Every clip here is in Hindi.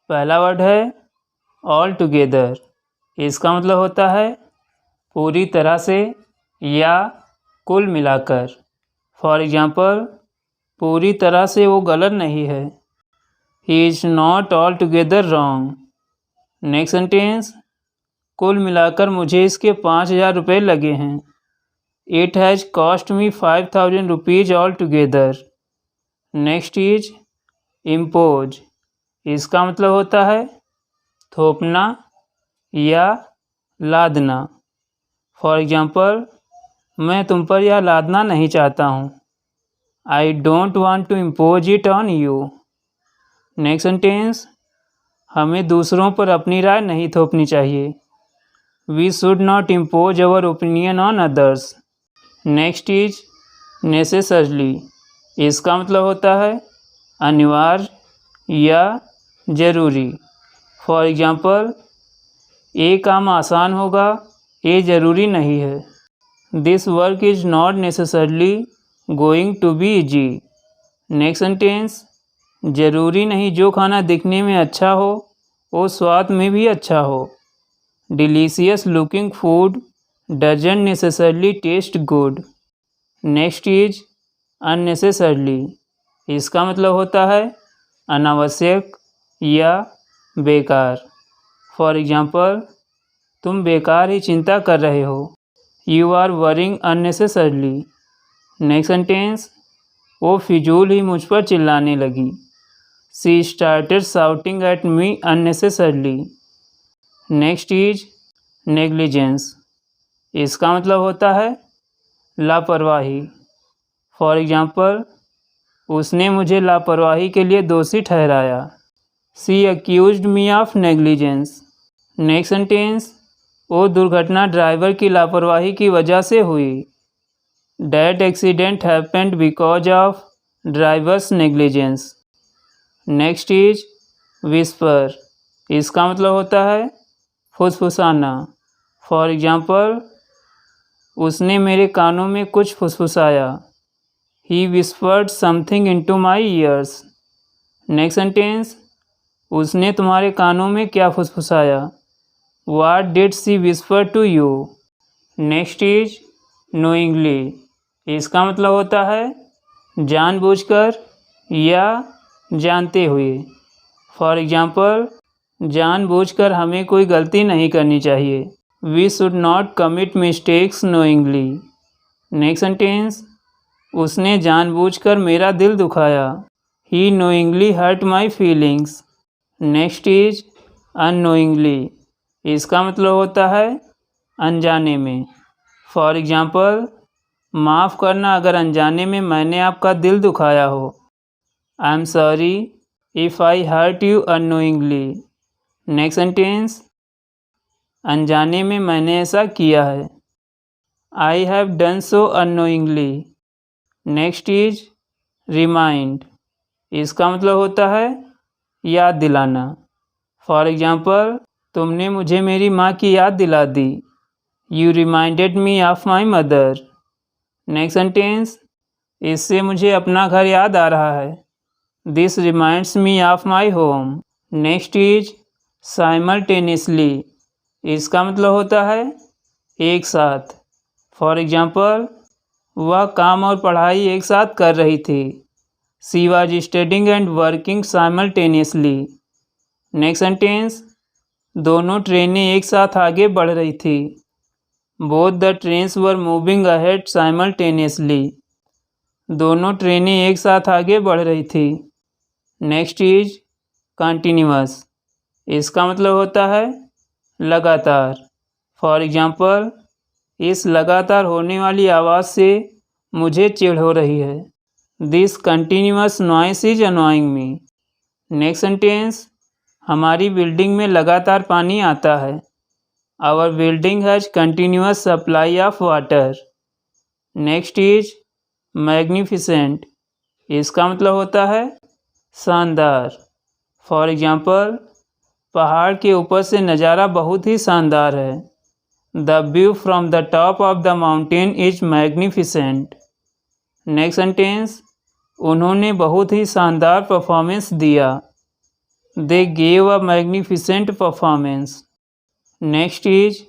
पहला वर्ड है ऑल टुगेदर। इसका मतलब होता है पूरी तरह से या कुल मिलाकर। फॉर एग्जाम्पल, पूरी तरह से वो गलत नहीं है। He is not all together wrong. Next sentence, कुल मिलाकर मुझे इसके 5,000 रुपये लगे हैं। It has cost me 5,000 rupees all together. Next is impose. इसका मतलब होता है थोपना या लादना। फॉर एग्जाम्पल, मैं तुम पर यह लादना नहीं चाहता हूँ। I don't want to impose it on you. Next sentence, हमें दूसरों पर अपनी राय नहीं थोपनी चाहिए। We should not impose our opinion on others. Next is necessarily. इसका मतलब होता है अनिवार्य या ज़रूरी। फॉर एग्जाम्पल, ये काम आसान होगा, ये ज़रूरी नहीं है। This work is not necessarily going to be easy. Next sentence, ज़रूरी नहीं जो खाना दिखने में अच्छा हो वो स्वाद में भी अच्छा हो। Delicious looking food doesn't necessarily taste good. Next is unnecessarily. इसका मतलब होता है अनावश्यक या बेकार। फॉर एग्जाम्पल, तुम बेकार ही चिंता कर रहे हो। You are worrying unnecessarily. Next sentence, वो फिजूल ही मुझ पर चिल्लाने लगी। She started shouting at me unnecessarily. Next is negligence. इसका मतलब होता है लापरवाही। फॉर एग्जाम्पल, उसने मुझे लापरवाही के लिए दोषी ठहराया। She accused me of negligence. Next sentence, वो दुर्घटना ड्राइवर की लापरवाही की वजह से हुई। That accident happened because of drivers negligence. Next is whisper. इसका मतलब होता है फुसफुसाना। फॉर एग्जाम्पल, उसने मेरे कानों में कुछ फुसफुसाया। He whispered something into my ears. Next sentence, उसने तुम्हारे कानों में क्या फुसफुसाया। What did she whisper to you? Next is knowingly। इसका मतलब होता है जानबूझकर या जानते हुए। फॉर एग्जाम्पल, जानबूझकर हमें कोई गलती नहीं करनी चाहिए। We should not commit mistakes knowingly। Next sentence, उसने जानबूझकर मेरा दिल दुखाया। He knowingly hurt my feelings। Next is unknowingly। इसका मतलब होता है अनजाने में। फॉर एग्जाम्पल, माफ़ करना अगर अनजाने में मैंने आपका दिल दुखाया हो। I am sorry if I hurt you unknowingly. Next sentence, अनजाने में मैंने ऐसा किया है। I have done so unknowingly. Next is remind. इसका मतलब होता है याद दिलाना। फॉर एग्जाम्पल, तुमने मुझे मेरी माँ की याद दिला दी। You reminded me of my mother. Next sentence, इससे मुझे अपना घर याद आ रहा है। This reminds me of my home. Next is simultaneously. इसका मतलब होता है एक साथ। फॉर एग्जाम्पल, वह काम और पढ़ाई एक साथ कर रही थी। She was studying and working simultaneously. Next sentence, दोनों ट्रेनें एक साथ आगे बढ़ रही थी। Both the trains were moving ahead simultaneously. दोनों ट्रेनें एक साथ आगे बढ़ रही थी। Next is continuous. इसका मतलब होता है लगातार। फॉर एग्जाम्पल, इस लगातार होने वाली आवाज़ से मुझे चिढ़ हो रही है। This continuous noise is annoying me. Next sentence, हमारी बिल्डिंग में लगातार पानी आता है। Our building has continuous supply of water. Next is magnificent. इसका मतलब होता है शानदार। फॉर एग्जाम्पल, पहाड़ के ऊपर से नज़ारा बहुत ही शानदार है। The view from the top of the mountain is magnificent. Next sentence, उन्होंने बहुत ही शानदार परफॉर्मेंस दिया। They gave a magnificent performance. Next is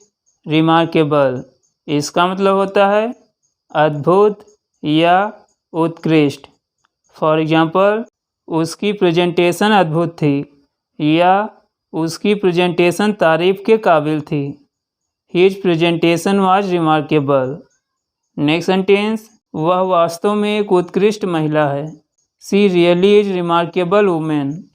remarkable. इसका मतलब होता है अद्भुत या उत्कृष्ट। फॉर एग्जाम्पल, उसकी प्रेजेंटेशन अद्भुत थी या उसकी प्रेजेंटेशन तारीफ के काबिल थी। His presentation was remarkable. Next sentence, वह वास्तव में एक उत्कृष्ट महिला है। She really is remarkable women.